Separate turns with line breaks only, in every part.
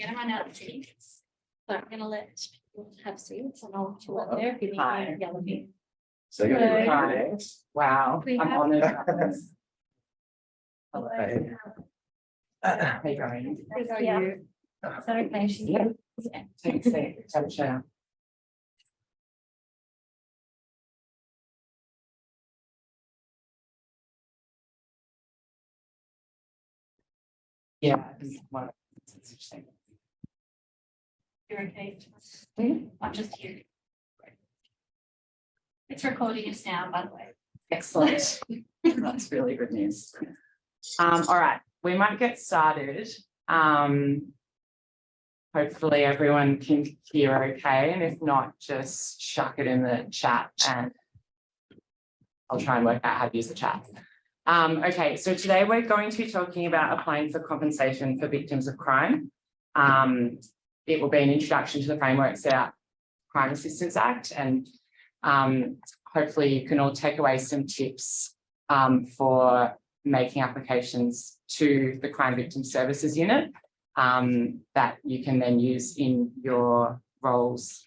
going to run out of seats, but I'm going to let people have seats and I'll chill up there if you need to yell at me.
So you're
Hello.
hi.
Wow,
We
I'm
have-
honoured.
Hello.
How you going?
These are you. Is that okay?
Yeah. Take a seat, have a chair. Yeah. It's interesting.
You're okay. I'm just here. It's recording us now, by the way.
Excellent. That's really good news. All right, we might get started. Hopefully everyone can hear okay, and if not, just chuck it in the chat and I'll try and work out how to use the chat. Okay, so today we're going to be talking about applying for compensation for victims of crime. It will be an introduction to the framework set out Crime Assistance Act, and hopefully you can all take away some tips for making applications to the Crime Victim Services Unit that you can then use in your roles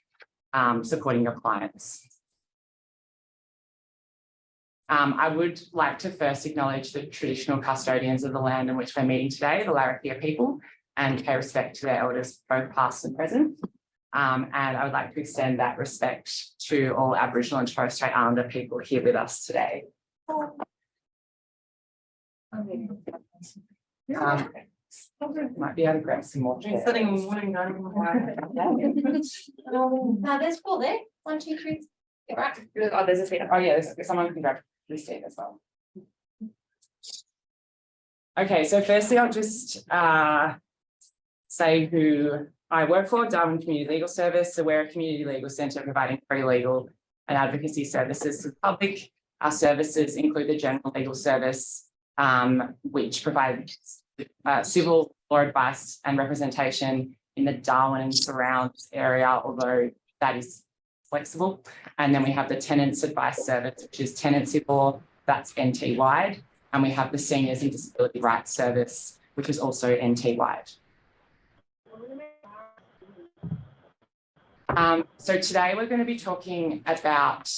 supporting your clients. I would like to first acknowledge the traditional custodians of the land in which we're meeting today, the Larrakia people, and pay respect to their elders, both past and present. And I would like to extend that respect to all Aboriginal and Torres Strait Islander people here with us today. Might be able to grab some more.
No, there's four there. 1, 2, 3. You're right.
Oh, there's a seat. Oh, yeah, someone can grab this seat as well. Okay, so firstly, I'll just say who I work for, Darwin Community Legal Service. So we're a community legal centre providing free legal and advocacy services to the public. Our services include the general legal service, which provides civil law advice and representation in the Darwin and surrounds area, although that is flexible. And then we have the Tenants Advice Service, which is tenancy law, that's NT wide. And we have the Seniors and Disability Rights Service, which is also NT wide. So today we're going to be talking about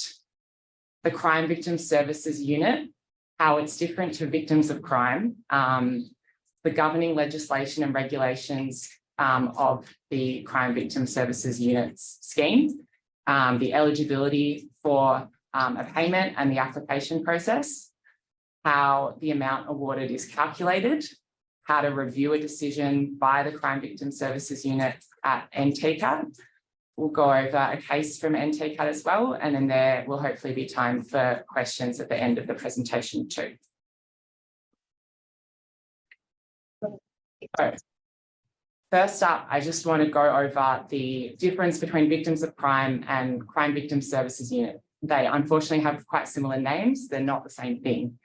the Crime Victim Services Unit, how it's different to victims of crime, the governing legislation and regulations of the Crime Victim Services Unit's scheme, the eligibility for a payment and the application process, how the amount awarded is calculated, how to review a decision by the Crime Victim Services Unit at NTCAT. We'll go over a case from NTCAT as well, and then there will hopefully be time for questions at the end of the presentation too. So, first up, I just want to go over the difference between victims of crime and Crime Victim Services Unit. They unfortunately have quite similar names. They're not the same thing.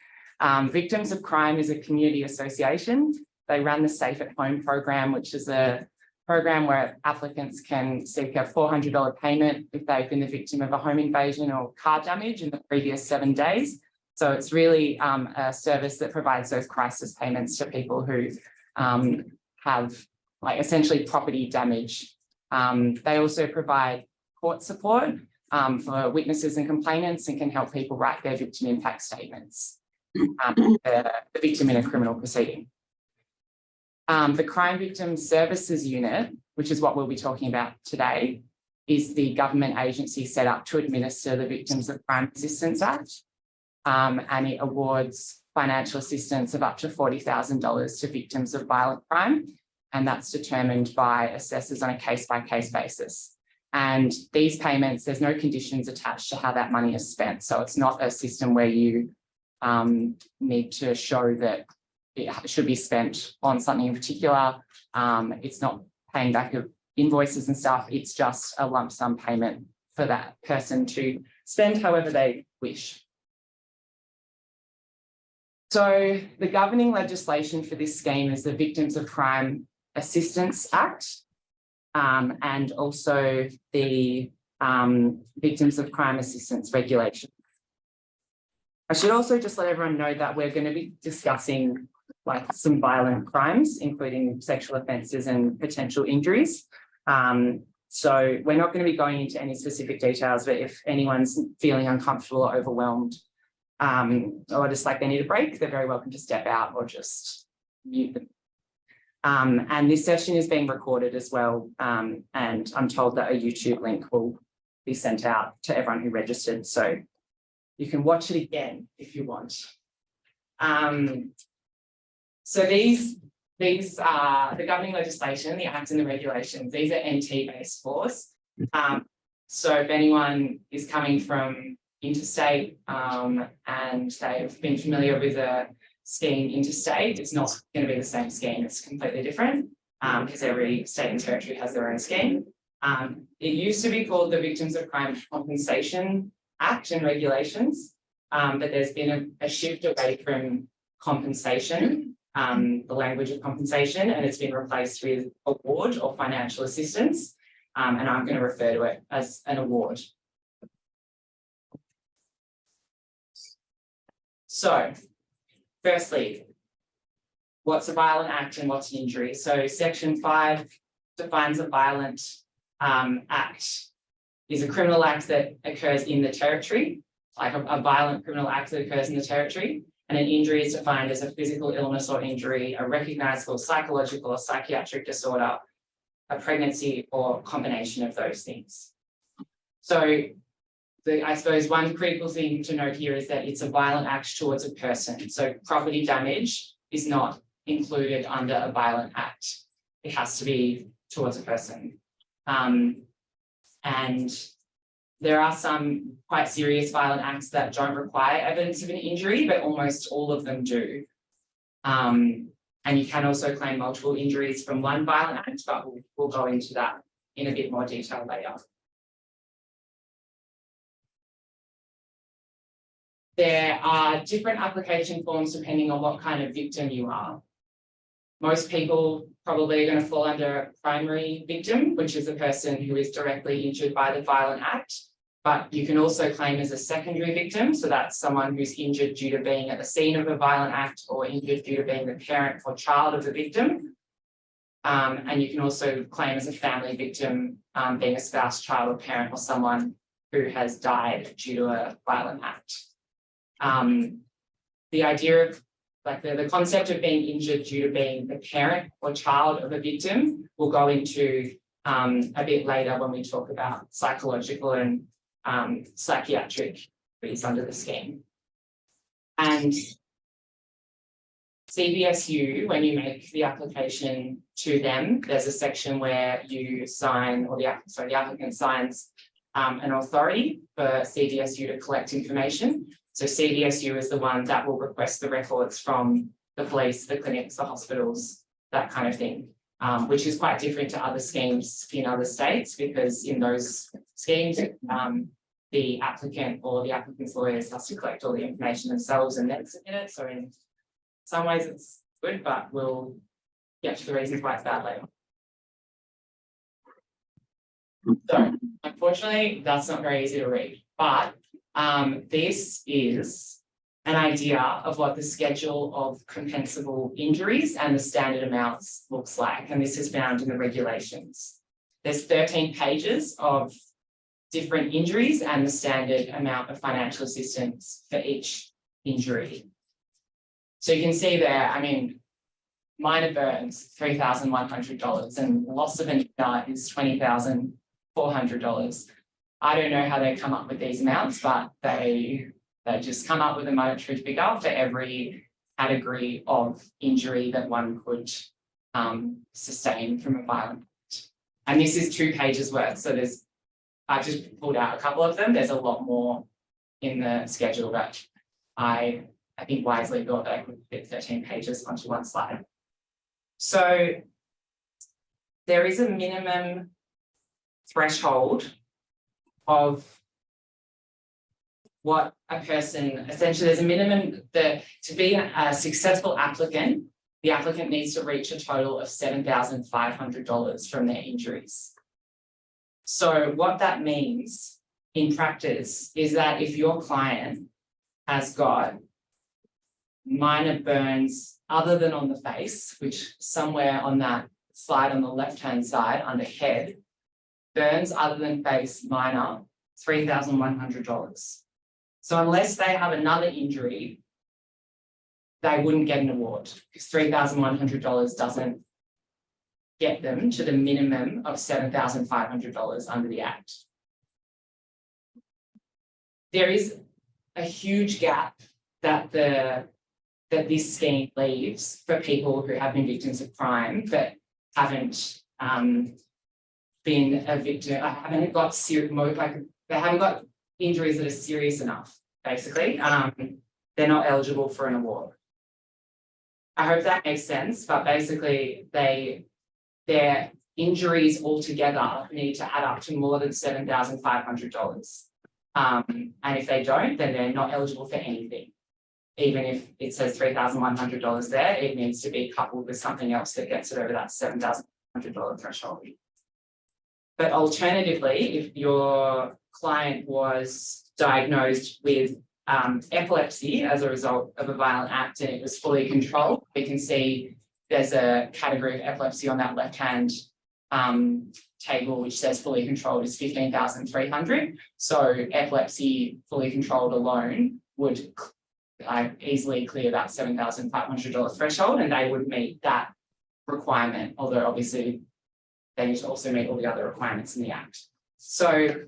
Victims of Crime is a community association. They run the Safe at Home program, which is a program where applicants can seek a $400 payment if they've been the victim of a home invasion or car damage in the previous 7 days. So it's really a service that provides those crisis payments to people who have essentially property damage. They also provide court support for witnesses and complainants and can help people write their victim impact statements, the victim in a criminal proceeding. The Crime Victim Services Unit, which is what we'll be talking about today, is the government agency set up to administer the Victims of Crime Assistance Act, and it awards financial assistance of up to $40,000 to victims of violent crime, and that's determined by assessors on a case-by-case basis. And these payments, there's no conditions attached to how that money is spent, so it's not a system where you need to show that it should be spent on something in particular. It's not paying back of invoices and stuff. It's just a lump sum payment for that person to spend however they wish. So the governing legislation for this scheme is the Victims of Crime Assistance Act, and also the Victims of Crime Assistance Regulation. I should also just let everyone know that we're going to be discussing like some violent crimes, including sexual offences and potential injuries. So we're not going to be going into any specific details, but if anyone's feeling uncomfortable or overwhelmed, or just like they need a break, they're very welcome to step out or just mute them. And this session is being recorded as well, and I'm told that a YouTube link will be sent out to everyone who registered, so you can watch it again if you want. So these are the governing legislation, the acts and the regulations. These are NT-based laws. So if anyone is coming from interstate and they've been familiar with a scheme interstate, it's not going to be the same scheme. It's completely different because every state and territory has their own scheme. It used to be called the Victims of Crime Compensation Act and Regulations, but there's been a shift away from compensation, the language of compensation, and it's been replaced with award or financial assistance. And I'm going to refer to it as an award. So, firstly, what's a violent act and what's an injury? So Section 5 defines a violent act is a criminal act that occurs in the territory, like a violent criminal act that occurs in the territory. And an injury is defined as a physical illness or injury, a recognisable psychological or psychiatric disorder, a pregnancy, or combination of those things. So I suppose one critical thing to note here is that it's a violent act towards a person. So property damage is not included under a violent act. It has to be towards a person. And there are some quite serious violent acts that don't require evidence of an injury, but almost all of them do. And you can also claim multiple injuries from one violent act, but we'll go into that in a bit more detail later. There are different application forms depending on what kind of victim you are. Most people probably are going to fall under a primary victim, which is the person who is directly injured by the violent act. But you can also claim as a secondary victim. So that's someone who's injured due to being at the scene of a violent act or injured due to being the parent or child of the victim. And you can also claim as a family victim, being a spouse, child, or parent, or someone who has died due to a violent act. The idea of like the concept of being injured due to being the parent or child of a victim we'll go into a bit later when we talk about psychological and psychiatric fees under the scheme. And CBSU, when you make the application to them, there's a section where you sign, or the applicant signs an authority for CBSU to collect information. So CBSU is the one that will request the records from the police, the clinics, the hospitals, that kind of thing, which is quite different to other schemes in other states, because in those schemes, the applicant or the applicant's lawyers has to collect all the information themselves and then submit it. So in some ways it's good, but we'll get to the reasons why it's bad later. So unfortunately, that's not very easy to read, but this is an idea of what the schedule of compensable injuries and the standard amounts looks like. And this is found in the regulations. There's 13 pages of different injuries and the standard amount of financial assistance for each injury. So you can see there, I mean, minor burns, $3,100, and loss of an ear is $20,400. I don't know how they come up with these amounts, but they just come up with a monetary figure for every category of injury that one could sustain from a violent act. And this is 2 pages worth. So I've just pulled out a couple of them. There's a lot more in the schedule, but I think wisely thought that I could fit 13 pages onto one slide. So there is a minimum threshold of what a person, essentially there's a minimum that to be a successful applicant, the applicant needs to reach a total of $7,500 from their injuries. So what that means in practice is that if your client has got minor burns other than on the face, which somewhere on that slide on the left-hand side under head, burns other than face minor, $3,100. So unless they have another injury, they wouldn't get an award because $3,100 doesn't get them to the minimum of $7,500 under the Act. There is a huge gap that this scheme leaves for people who have been victims of crime but haven't been a victim, haven't got they haven't got injuries that are serious enough, basically. They're not eligible for an award. I hope that makes sense, but basically their injuries altogether need to add up to more than $7,500. And if they don't, then they're not eligible for anything. Even if it says $3,100 there, it needs to be coupled with something else that gets it over that $7,100 threshold. But alternatively, if your client was diagnosed with epilepsy as a result of a violent act and it was fully controlled, we can see there's a category of epilepsy on that left-hand table which says fully controlled is 15,300. So epilepsy fully controlled alone would easily clear that $7,500 threshold, and they would meet that requirement, although obviously they need to also meet all the other requirements in the Act. So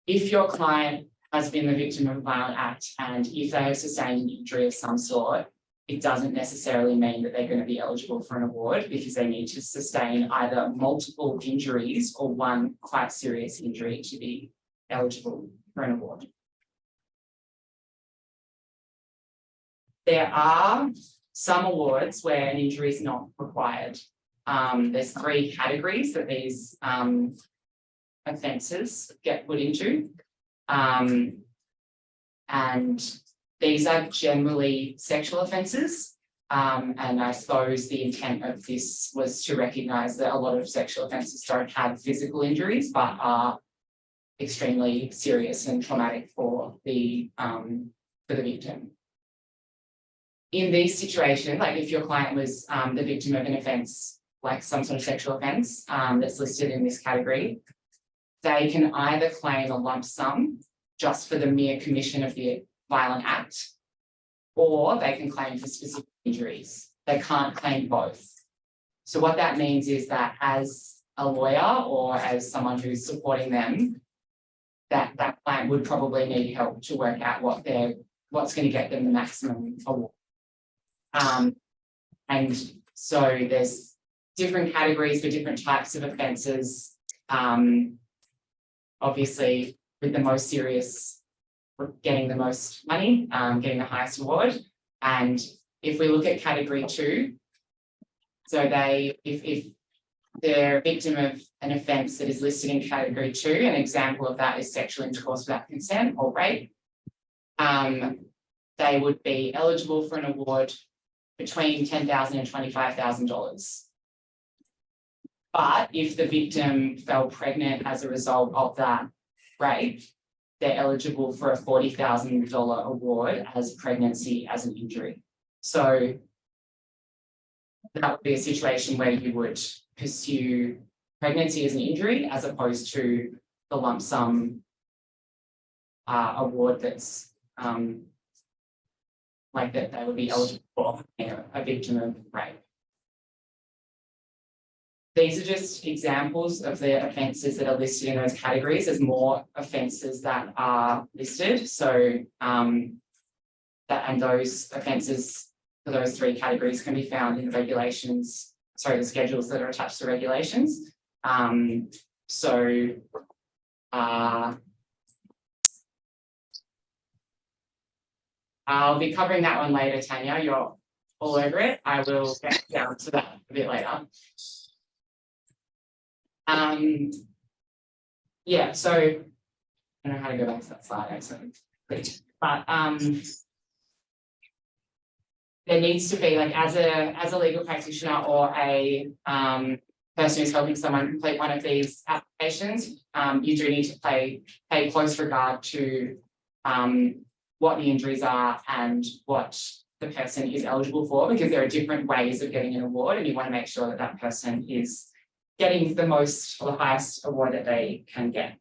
if your client has been the victim of a violent act and if they have sustained an injury of some sort, it doesn't necessarily mean that they're going to be eligible for an award because they need to sustain either multiple injuries or one quite serious injury to be eligible for an award. There are some awards where an injury is not required. There's 3 categories that these offences get put into. And these are generally sexual offences. And I suppose the intent of this was to recognise that a lot of sexual offences don't have physical injuries, but are extremely serious and traumatic for the victim. In these situations, like if your client was the victim of an offence, like some sort of sexual offence that's listed in this category, they can either claim a lump sum just for the mere commission of the violent act, or they can claim for specific injuries. They can't claim both. So what that means is that as a lawyer or as someone who's supporting them, that client would probably need help to work out what's going to get them the maximum award. And so there's different categories for different types of offences. Obviously, with the most serious, getting the most money, getting the highest award. And if we look at category 2, so if they're a victim of an offence that is listed in category 2, an example of that is sexual intercourse without consent or rape, they would be eligible for an award between $10,000 and $25,000. But if the victim fell pregnant as a result of that rape, they're eligible for a $40,000 award as pregnancy as an injury. So that would be a situation where you would pursue pregnancy as an injury as opposed to the lump sum award that's like that they would be eligible for, a victim of rape. These are just examples of the offences that are listed in those categories. There's more offences that are listed. So and those offences for those 3 categories can be found in the regulations, the schedules that are attached to regulations. I'll be covering that one later, Tanya. You're all over it. I will get down to that a bit later. Yeah, so I don't know how to go back to that slide actually. But there needs to be, like, as a legal practitioner or a person who's helping someone complete one of these applications, you do need to pay close regard to what the injuries are and what the person is eligible for, because there are different ways of getting an award, and you want to make sure that that person is getting the most or the highest award that they can get.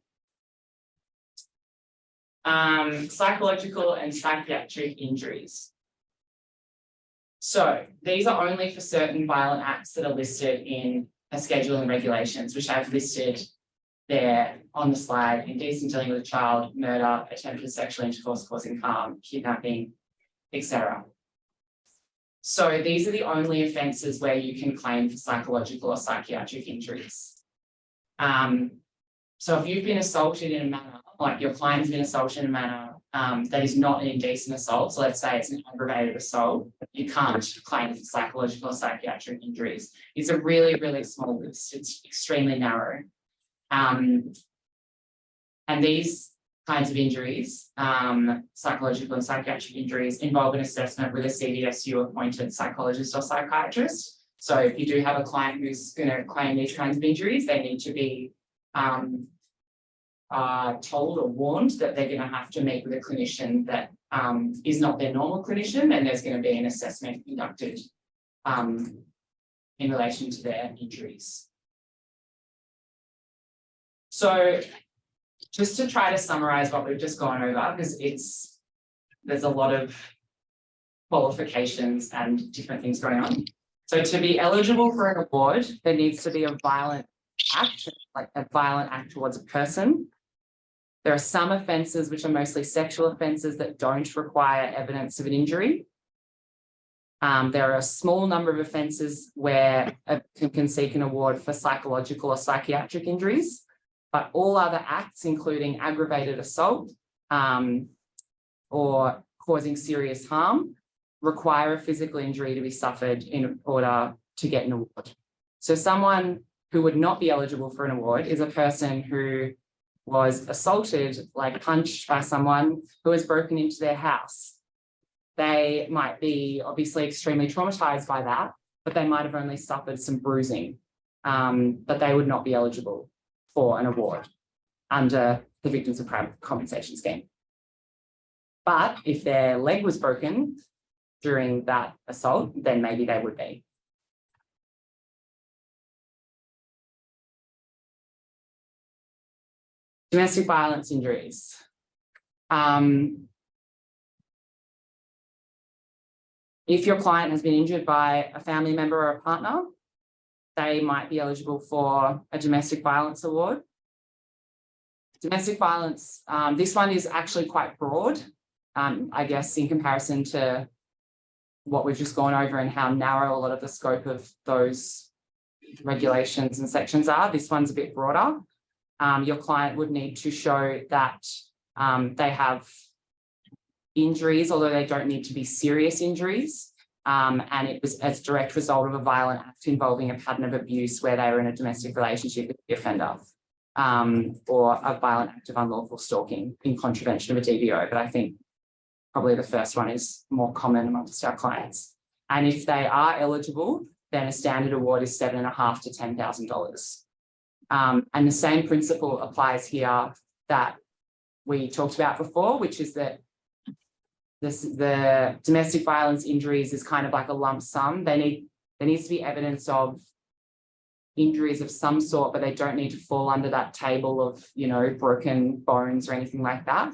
Psychological and psychiatric injuries. So these are only for certain violent acts that are listed in a schedule and regulations, which I've listed there on the slide: indecent dealing with a child, murder, attempted sexual intercourse causing harm, kidnapping, etc. So these are the only offences where you can claim for psychological or psychiatric injuries. So if you've been assaulted in a manner, like your client has been assaulted in a manner that is not an indecent assault, so let's say it's an aggravated assault, you can't claim for psychological or psychiatric injuries. It's a really, really small list. It's extremely narrow. And these kinds of injuries, psychological and psychiatric injuries, involve an assessment with a CDSU appointed psychologist or psychiatrist. So if you do have a client who's going to claim these kinds of injuries, they need to be told or warned that they're going to have to meet with a clinician that is not their normal clinician, and there's going to be an assessment conducted in relation to their injuries. So just to try to summarize what we've just gone over, because there's a lot of qualifications and different things going on. So to be eligible for an award, there needs to be a violent act, like a violent act towards a person. There are some offences, which are mostly sexual offences, that don't require evidence of an injury. There are a small number of offences where a person can seek an award for psychological or psychiatric injuries, but all other acts, including aggravated assault or causing serious harm, require a physical injury to be suffered in order to get an award. So someone who would not be eligible for an award is a person who was assaulted, like punched by someone who has broken into their house. They might be obviously extremely traumatized by that, but they might have only suffered some bruising, but they would not be eligible for an award under the Victims of Crime Compensation Scheme. But if their leg was broken during that assault, then maybe they would be. Domestic violence injuries. If your client has been injured by a family member or a partner, they might be eligible for a domestic violence award. Domestic violence, this one is actually quite broad, I guess, in comparison to what we've just gone over and how narrow a lot of the scope of those regulations and sections are. This one's a bit broader. Your client would need to show that they have injuries, although they don't need to be serious injuries, and it was as a direct result of a violent act involving a pattern of abuse where they were in a domestic relationship with the offender, or a violent act of unlawful stalking in contravention of a DVO. But I think probably the first one is more common amongst our clients. And if they are eligible, then a standard award is $7,500 to $10,000. And the same principle applies here that we talked about before, which is that the domestic violence injuries is kind of like a lump sum. There needs to be evidence of injuries of some sort, but they don't need to fall under that table of, you know, broken bones or anything like that.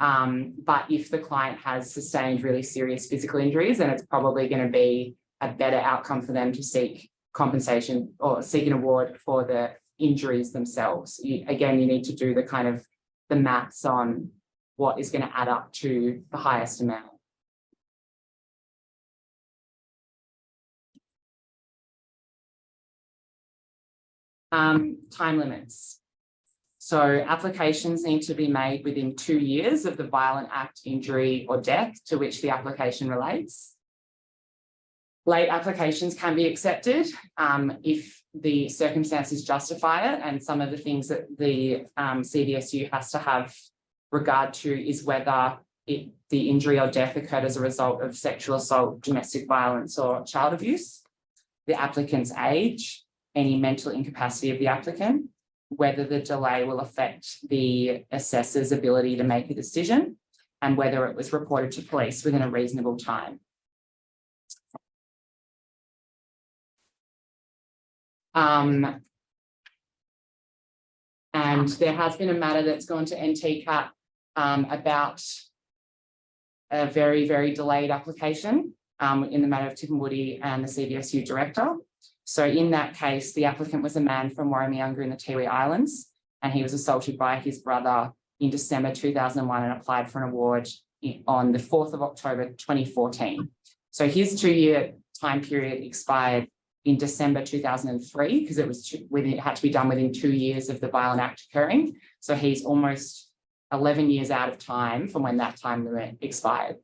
But if the client has sustained really serious physical injuries, then it's probably going to be a better outcome for them to seek compensation or seek an award for the injuries themselves. Again, you need to do the kind of the maths on what is going to add up to the highest amount. Time limits. So applications need to be made within 2 years of the violent act, injury or death to which the application relates. Late applications can be accepted if the circumstances justify it, and some of the things that the CDSU has to have regard to is whether the injury or death occurred as a result of sexual assault, domestic violence or child abuse, the applicant's age, any mental incapacity of the applicant, whether the delay will affect the assessor's ability to make a decision, and whether it was reported to police within a reasonable time. And there has been a matter that's gone to NTCAT about a very, very delayed application in the matter of Tipperwoody and the CVSU director. So in that case, the applicant was a man from Warramunga in the Tiwi Islands, and he was assaulted by his brother in December 2001 and applied for an award on the 4th of October 2014. So his 2-year time period expired in December 2003 because it had to be done within 2 years of the violent act occurring. So he's almost 11 years out of time from when that time limit expired.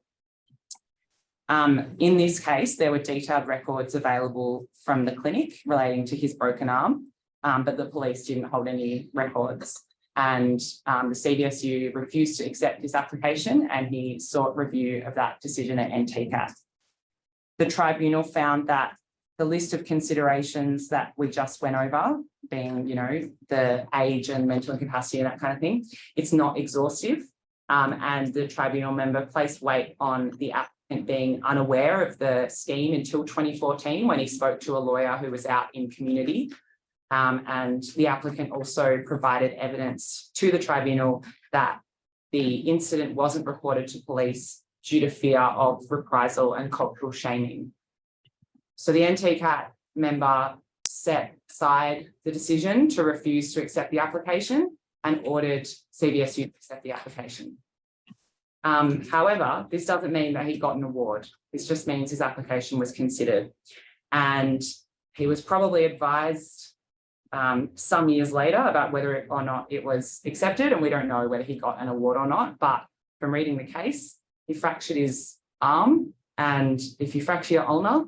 In this case, there were detailed records available from the clinic relating to his broken arm, but the police didn't hold any records. And the CVSU refused to accept this application, and he sought review of that decision at NTCAT. The tribunal found that the list of considerations that we just went over, being, the age and mental incapacity and that kind of thing, it's not exhaustive. And the tribunal member placed weight on the applicant being unaware of the scheme until 2014 when he spoke to a lawyer who was out in community. And the applicant also provided evidence to the tribunal that the incident wasn't reported to police due to fear of reprisal and cultural shaming. So the NTCAT member set aside the decision to refuse to accept the application and ordered CVSU to accept the application. However, this doesn't mean that he got an award. This just means his application was considered. And he was probably advised some years later about whether or not it was accepted, and we don't know whether he got an award or not. But from reading the case, he fractured his arm, and if you fracture your ulnar,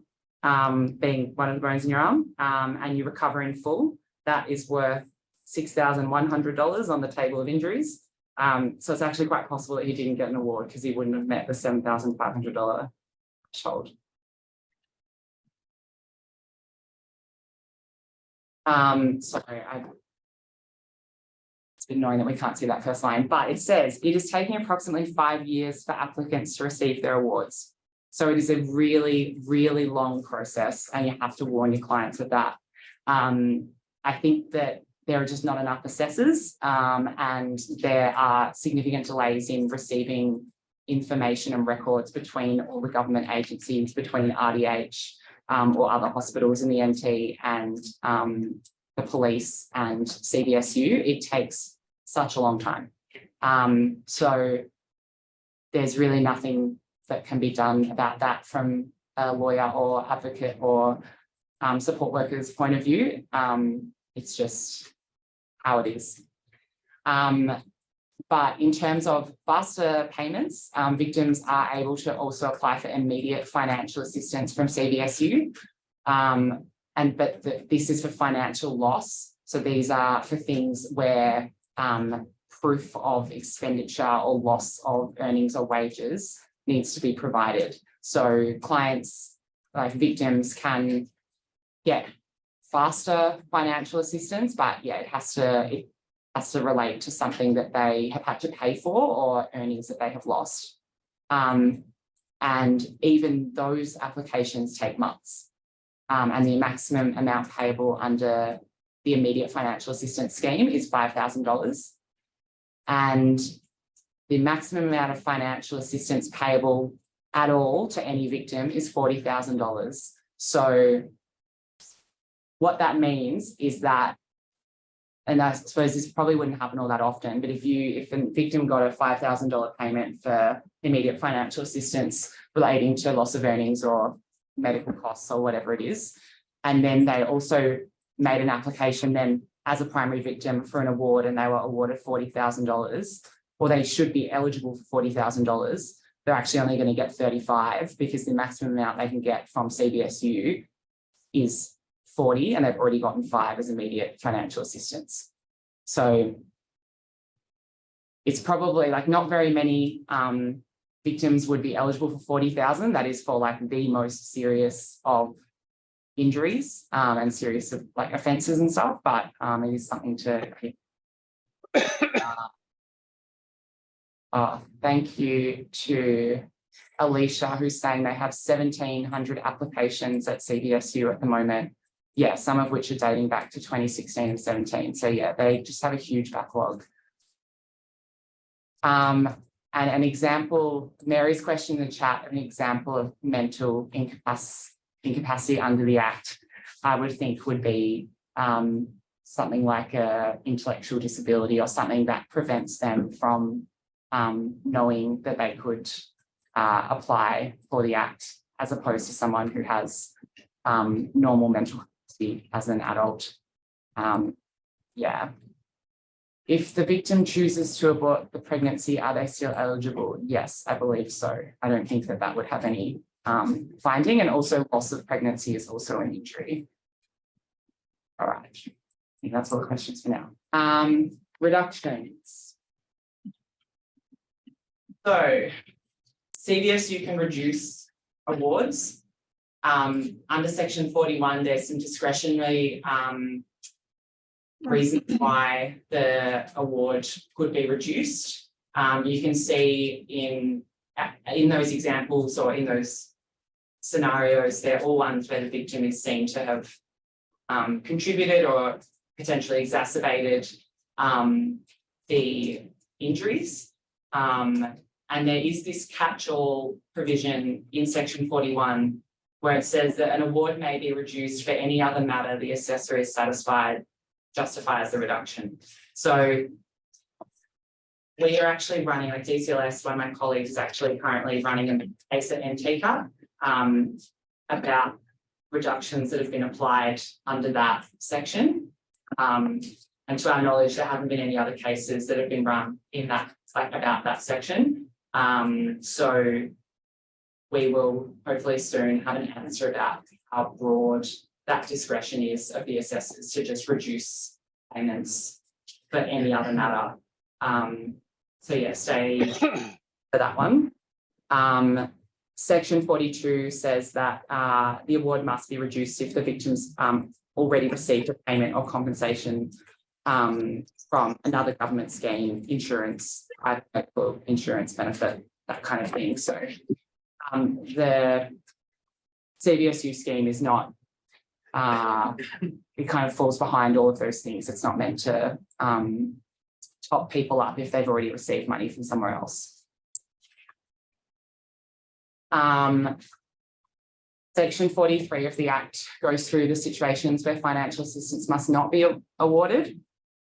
being one of the bones in your arm, and you recover in full, that is worth $6,100 on the table of injuries. So it's actually quite possible that he didn't get an award because he wouldn't have met the $7,500 threshold. Sorry, it's been annoying that we can't see that first line, but it says it is taking approximately 5 years for applicants to receive their awards. So it is a really, really long process, and you have to warn your clients of that. I think that there are just not enough assessors, and there are significant delays in receiving information and records between all the government agencies, between RDH or other hospitals in the NT and the police and CVSU. It takes such a long time. So there's really nothing that can be done about that from a lawyer or advocate or support workers' point of view. It's just how it is. But in terms of faster payments, victims are able to also apply for immediate financial assistance from CVSU. But this is for financial loss. So these are for things where proof of expenditure or loss of earnings or wages needs to be provided. So clients, like victims, can get faster financial assistance, but yeah, it has to relate to something that they have had to pay for or earnings that they have lost. And even those applications take months. And the maximum amount payable under the immediate financial assistance scheme is $5,000. And the maximum amount of financial assistance payable at all to any victim is $40,000. So what that means is that, and I suppose this probably wouldn't happen all that often, but if a victim got a $5,000 payment for immediate financial assistance relating to loss of earnings or medical costs or whatever it is, and then they also made an application then as a primary victim for an award and they were awarded $40,000, or they should be eligible for $40,000, they're actually only going to get $35,000 because the maximum amount they can get from CVSU is $40,000 and they've already gotten $5,000 as immediate financial assistance. So it's probably like not very many victims would be eligible for $40,000. That is for like the most serious of injuries and serious of like offences and stuff, but it is something to keep Thank you to Alicia, who's saying they have 1,700 applications at CBSU at the moment. Yeah, some of which are dating back to 2016 and 17. So yeah, they just have a huge backlog. And an example, Mary's question in the chat, an example of mental incapacity under the Act, I would think would be something like a intellectual disability or something that prevents them from knowing that they could apply for the Act, as opposed to someone who has normal mental capacity as an adult. Yeah. If the victim chooses to abort the pregnancy, are they still eligible? Yes, I believe so. I don't think that that would have any finding, and also loss of pregnancy is also an injury. All right, I think that's all the questions for now. Reductions. So CBSU can reduce awards. Under section 41, there's some discretionary reasons why the award could be reduced. You can see in those examples or in those scenarios, they're all ones where the victim is seen to have contributed or potentially exacerbated the injuries. And there is this catch-all provision in section 41 where it says that an award may be reduced for any other matter the assessor is satisfied justifies the reduction. So we are actually running, like DCLS, one of my colleagues is actually currently running a case at NTCA about reductions that have been applied under that section. And to our knowledge, there haven't been any other cases that have been run in that, like, about that section. So we will hopefully soon have an answer about how broad that discretion is of the assessors to just reduce payments for any other matter. So yeah, stay for that one. Section 42 says that the award must be reduced if the victim's already received a payment or compensation from another government scheme, insurance, private medical insurance benefit, that kind of thing. So the CBSU scheme is not, it kind of falls behind all of those things. It's not meant to top people up if they've already received money from somewhere else. Section 43 of the Act goes through the situations where financial assistance must not be awarded.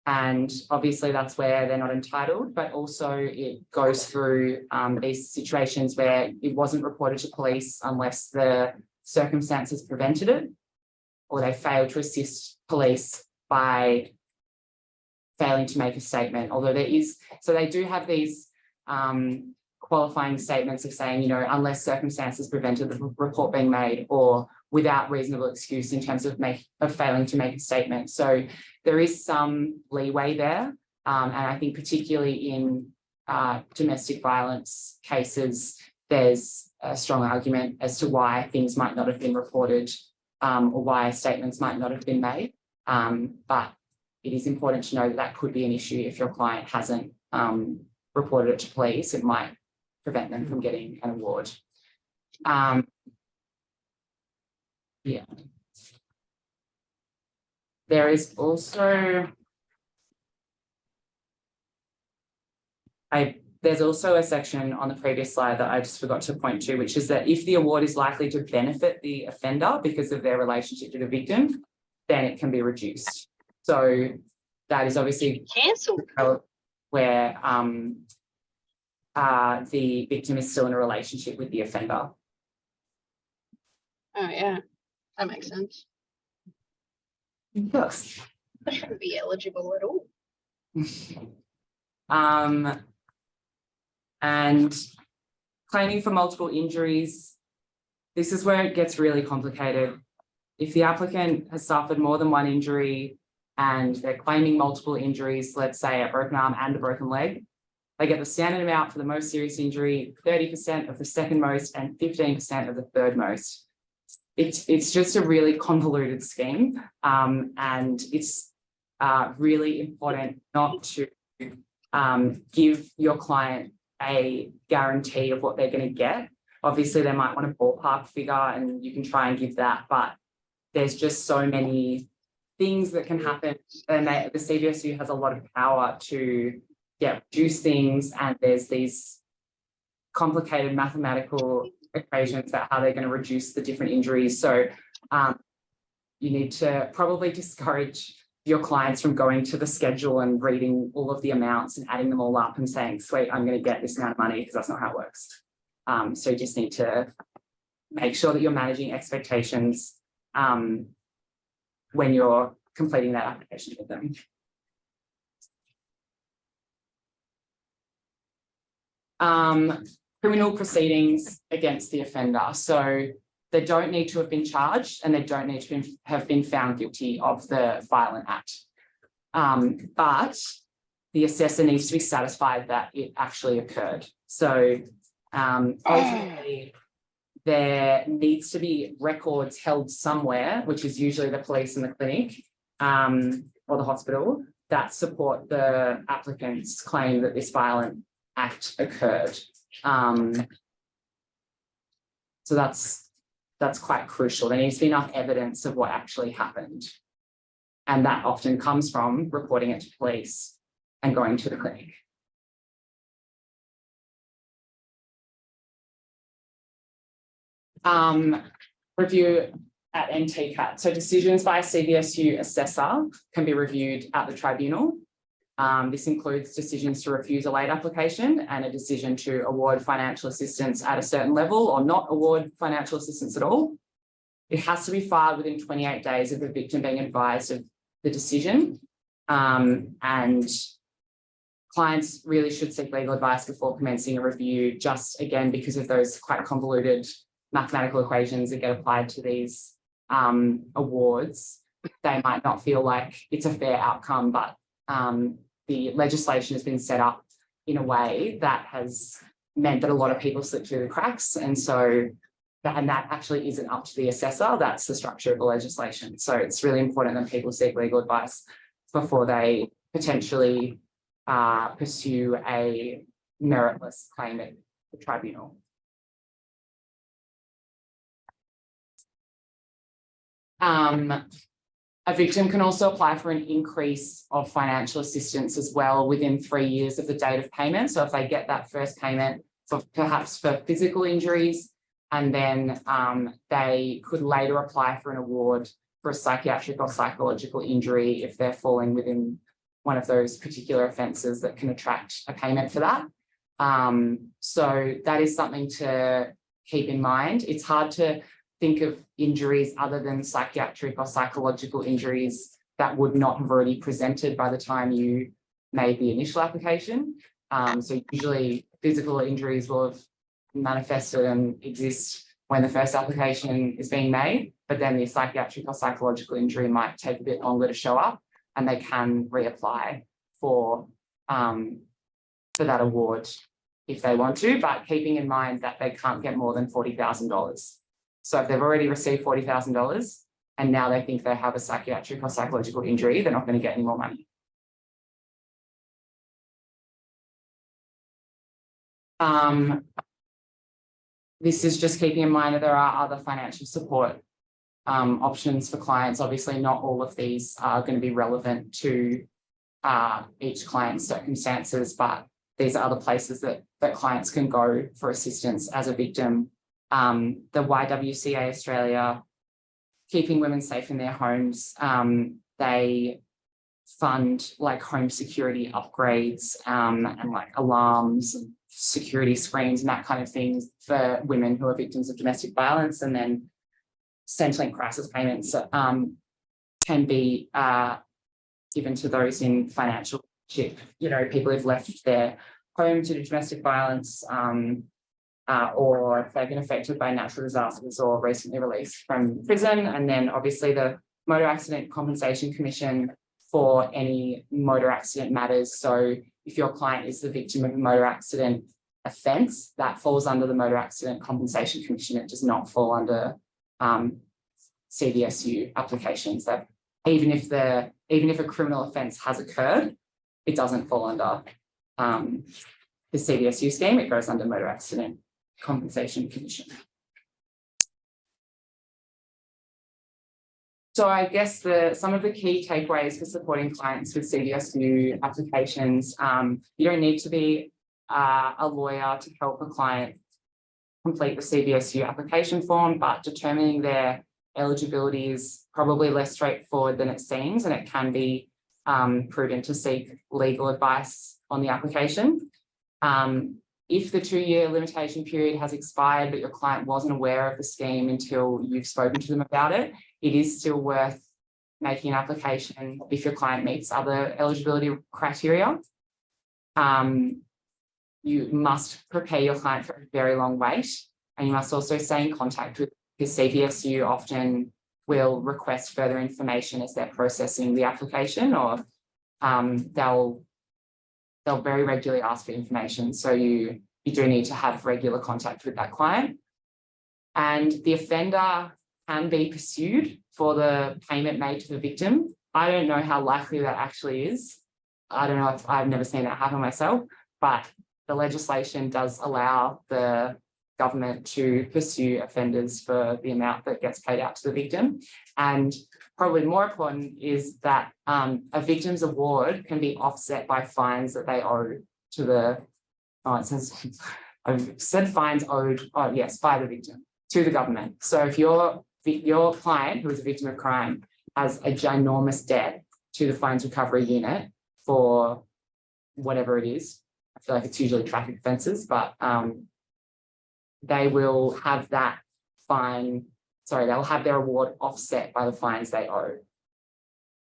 And obviously that's where they're not entitled, but also it goes through these situations where it wasn't reported to police unless the circumstances prevented it, or they failed to assist police by failing to make a statement. Although there is, so they do have these qualifying statements of saying, you know, unless circumstances prevented the report being made, or without reasonable excuse in terms of failing to make a statement. So there is some leeway there. And I think particularly in domestic violence cases, there's a strong argument as to why things might not have been reported or why statements might not have been made. But it is important to know that that could be an issue if your client hasn't reported it to police. It might prevent them from getting an award. Yeah. There is also there's also a section on the previous slide that I just forgot to point to, which is that if the award is likely to benefit the offender because of their relationship to the victim, then it can be reduced. So that is obviously
cancelled
where the victim is still in a relationship with the offender.
Oh yeah, that makes sense.
Yes.
I shouldn't be eligible at all.
And claiming for multiple injuries, this is where it gets really complicated. If the applicant has suffered more than one injury and they're claiming multiple injuries, let's say a broken arm and a broken leg, they get the standard amount for the most serious injury, 30% of the second most, and 15% of the third most. It's just a really convoluted scheme, and it's really important not to give your client a guarantee of what they're going to get. Obviously, they might want a ballpark figure and you can try and give that, but there's just so many things that can happen, and the CVSU has a lot of power to reduce things, and there's these complicated mathematical equations about how they're going to reduce the different injuries. So you need to probably discourage your clients from going to the schedule and reading all of the amounts and adding them all up and saying, sweet, I'm going to get this amount of money, because that's not how it works. So you just need to make sure that you're managing expectations when you're completing that application with them. Criminal proceedings against the offender. So they don't need to have been charged and they don't need to have been found guilty of the violent act. But the assessor needs to be satisfied that it actually occurred. So ultimately, there needs to be records held somewhere, which is usually the police and the clinic or the hospital, that support the applicant's claim that this violent act occurred. So that's quite crucial. There needs to be enough evidence of what actually happened. And that often comes from reporting it to police and going to the clinic. Review at NTCAT. So decisions by a CVSU assessor can be reviewed at the tribunal. This includes decisions to refuse a late application and a decision to award financial assistance at a certain level or not award financial assistance at all. It has to be filed within 28 days of the victim being advised of the decision. And clients really should seek legal advice before commencing a review, just again, because of those quite convoluted mathematical equations that get applied to these awards. They might not feel like it's a fair outcome, but the legislation has been set up in a way that has meant that a lot of people slip through the cracks. And so that actually isn't up to the assessor. That's the structure of the legislation. So it's really important that people seek legal advice before they potentially pursue a meritless claim at the tribunal. A victim can also apply for an increase of financial assistance as well within 3 years of the date of payment. So if they get that first payment for perhaps for physical injuries, and then they could later apply for an award for a psychiatric or psychological injury if they're falling within one of those particular offences that can attract a payment for that. So that is something to keep in mind. It's hard to think of injuries other than psychiatric or psychological injuries that would not have already presented by the time you made the initial application. So usually physical injuries will have manifested and exist when the first application is being made, but then the psychiatric or psychological injury might take a bit longer to show up, and they can reapply for that award if they want to, but keeping in mind that they can't get more than $40,000. So if they've already received $40,000 and now they think they have a psychiatric or psychological injury, they're not going to get any more money. This is just keeping in mind that there are other financial support options for clients. Obviously, not all of these are going to be relevant to each client's circumstances, but these are other places that clients can go for assistance as a victim. The YWCA Australia, Keeping Women Safe in Their Homes, they fund like home security upgrades and like alarms, and security screens and that kind of thing for women who are victims of domestic violence. And then Centrelink crisis payments can be given to those in financial hardship. You know, people who've left their home to domestic violence, or if they've been affected by natural disasters or recently released from prison. And then obviously the Motor Accident Compensation Commission for any motor accident matters. So if your client is the victim of a motor accident offence, that falls under the Motor Accident Compensation Commission. It does not fall under CVSU applications. That even if a criminal offence has occurred, it doesn't fall under the CDSU scheme, it goes under Motor Accident Compensation Commission. So I guess some of the key takeaways for supporting clients with CDSU applications, you don't need to be a lawyer to help a client complete the CDSU application form, but determining their eligibility is probably less straightforward than it seems, and it can be prudent to seek legal advice on the application. If the 2-year limitation period has expired, but your client wasn't aware of the scheme until you've spoken to them about it, it is still worth making an application if your client meets other eligibility criteria. You must prepare your client for a very long wait, and you must also stay in contact with, because CDSU often will request further information as they're processing the application, or they'll very regularly ask for information. So you do need to have regular contact with that client. And the offender can be pursued for the payment made to the victim. I don't know how likely that actually is. I don't know, if I've never seen that happen myself, but the legislation does allow the government to pursue offenders for the amount that gets paid out to the victim. And probably more important is that a victim's award can be offset by fines that they owe to the, it says, I've said fines owed, oh yes, by the victim to the government. So if your client, who is a victim of crime, has a ginormous debt to the fines recovery unit for whatever it is, I feel like it's usually traffic offences, but they will have that fine, they'll have their award offset by the fines they owe,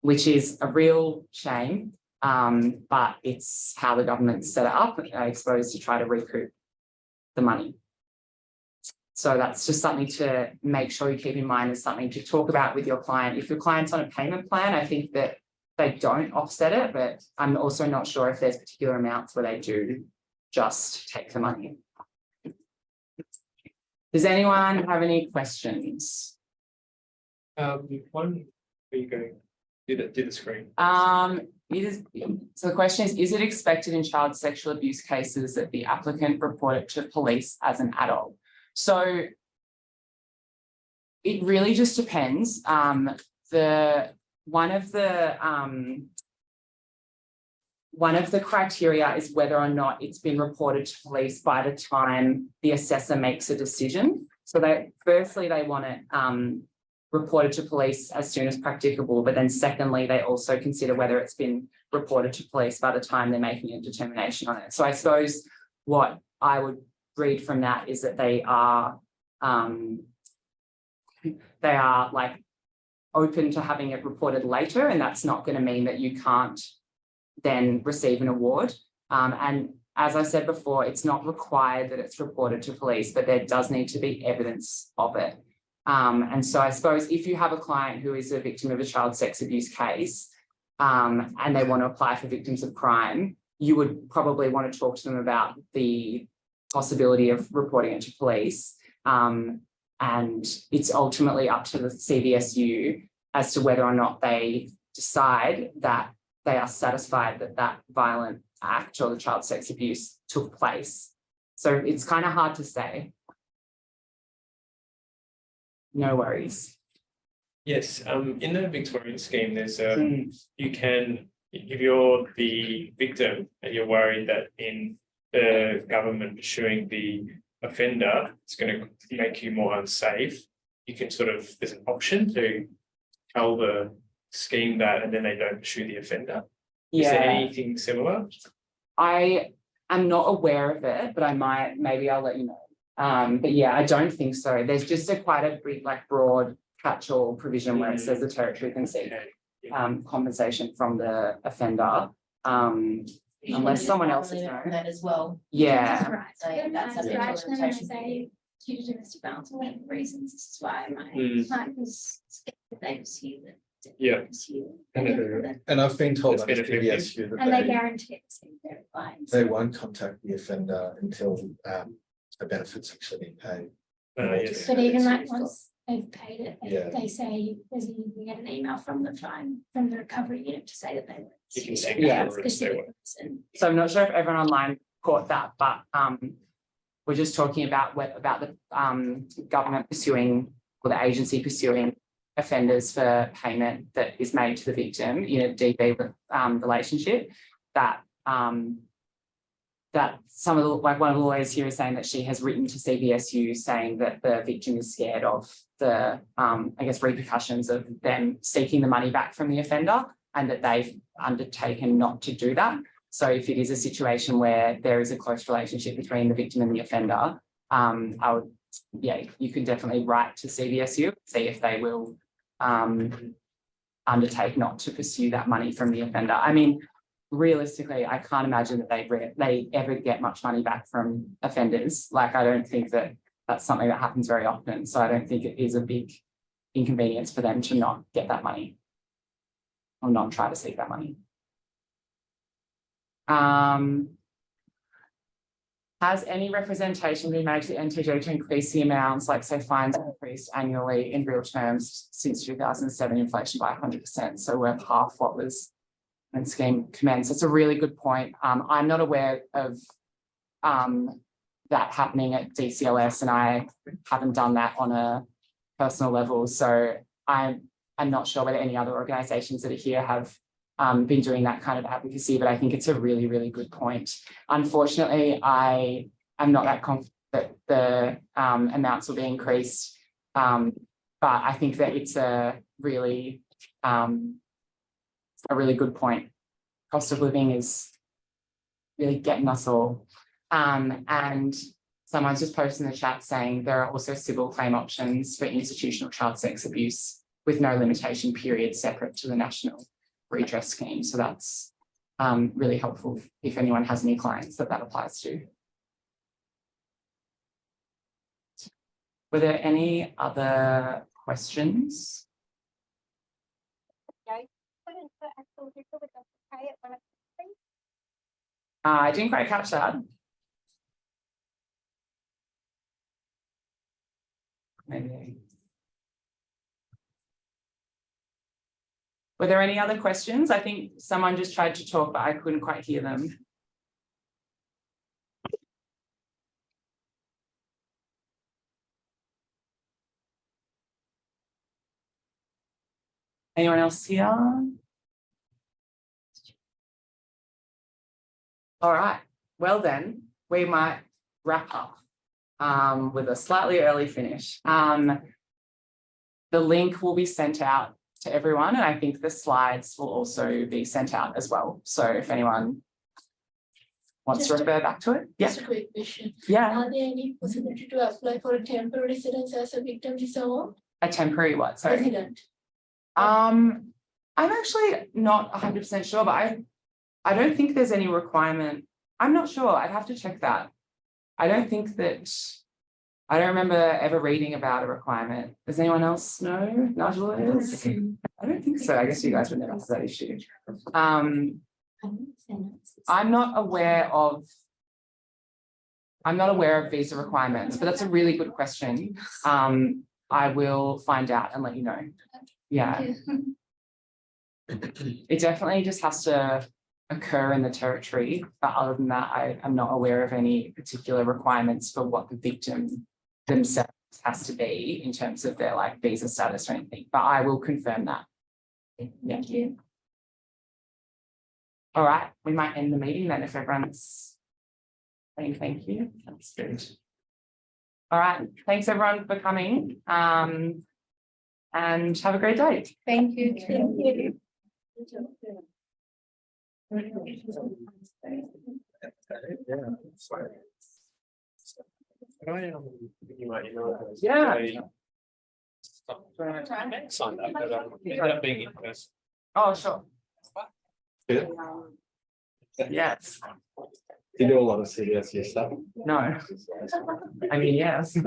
which is a real shame, but it's how the government set it up, I suppose, to try to recoup the money. So that's just something to make sure you keep in mind, as something to talk about with your client. If your client's on a payment plan, I think that they don't offset it, but I'm also not sure if there's particular amounts where they do just take the money. Does anyone have any questions?
One, are you going? Do the screen.
It is, so the question is it expected in child sexual abuse cases that the applicant report it to police as an adult? So it really just depends. One of the criteria is whether or not it's been reported to police by the time the assessor makes a decision. So firstly, they want it reported to police as soon as practicable, but then secondly, they also consider whether it's been reported to police by the time they're making a determination on it. So I suppose what I would read from that is that they are like open to having it reported later, and that's not going to mean that you can't then receive an award. And as I said before, it's not required that it's reported to police, but there does need to be evidence of it. And so I suppose if you have a client who is a victim of a child sex abuse case, and they want to apply for victims of crime, you would probably want to talk to them about the possibility of reporting it to police. And it's ultimately up to the CDSU as to whether or not they decide that they are satisfied that that violent act or the child sex abuse took place. So it's kind of hard to say. No worries.
Yes, in the Victorian scheme, there's you can, if you're the victim and you're worried that in the government pursuing the offender, it's going to make you more unsafe, you can there's an option to tell the scheme that, and then they don't pursue the offender.
Yeah.
Is there anything similar?
I am not aware of it, but I might, maybe I'll let you know. But yeah, I don't think so. There's just quite a big, broad catch-all provision where it says the territory can seek compensation from the offender. Unless someone else is known.
That as well.
Yeah.
Right.
So that's
That's
a
right.
mental
And I
rotation.
say, due to domestic violence for whatever reasons, this is why my client was scared that they pursue it.
Yeah.
Pursue
And
it.
And I've been told
That's
by the
been effective.
CDSU that
And they guarantee it's their clients.
they won't contact the offender until the benefits actually been paid.
Yes.
But even like once they've paid it,
Yeah.
they say you get an email from the recovery unit to say that they were.
You can
pursued
seek
it
Yeah.
for a specific reason.
So I'm not sure if everyone online support that, but we're just talking about the government pursuing or the agency pursuing offenders for payment that is made to the victim in a DV relationship. That that some of the, like one of the lawyers here is saying that she has written to CBSU saying that the victim is scared of the I guess repercussions of them seeking the money back from the offender, and that they've undertaken not to do that. So if it is a situation where there is a close relationship between the victim and the offender, I would, yeah, you can definitely write to CBSU, see if they will undertake not to pursue that money from the offender. I mean, realistically, I can't imagine that they ever get much money back from offenders. Like, I don't think that that's something that happens very often. So I don't think it is a big inconvenience for them to not get that money or not try to seek that money. Has any representation been made to the NTG to increase the amounts, like say fines increased annually in real terms since 2007, inflation by 100%, so worth half what was when scheme commenced? That's a really good point. I'm not aware of that happening at DCLS, and I haven't done that on a personal level, so I'm not sure whether any other organisations that are here have been doing that kind of advocacy, but I think it's a really, really good point. Unfortunately, I am not that confident that the amounts will be increased, but I think that it's a really good point. Cost of living is really getting us all. And someone's just posted in the chat saying there are also civil claim options for institutional child sex abuse with no limitation period separate to the national redress scheme. So that's really helpful if anyone has any clients that applies to. Were there any other questions? I didn't quite catch that. Maybe. Were there any other questions? I think someone just tried to talk, but I couldn't quite hear them. Anyone else here? All right, well then, we might wrap up with a slightly early finish. The link will be sent out to everyone, and I think the slides will also be sent out as well. So if anyone wants to refer back to it. Yeah.
Just a quick question.
Yeah.
Are there any possibility to apply for a temporary residence as a victim disorder?
A temporary what? Sorry.
Resident.
I'm actually not 100% sure, but I don't think there's any requirement. I'm not sure. I'd have to check that. I don't remember ever reading about a requirement. Does anyone else know? Nigel is? I don't think so. I guess you guys would never have that issue. I'm not aware of visa requirements, but that's a really good question. I will find out and let you know. Yeah. It definitely just has to occur in the territory, but other than that, I am not aware of any particular requirements for what the victim themselves has to be in terms of their like visa status or anything, but I will confirm that. Thank you. All right, we might end the meeting then if everyone's saying thank you. That's good. All right, thanks everyone for coming, and have a great day.
Thank you.
Thank you.
You might email us.
Yeah.
Sign up, but without being in person.
Oh, sure.
Yeah.
Yes.
You do a lot of CDS stuff.
No. I mean, yes.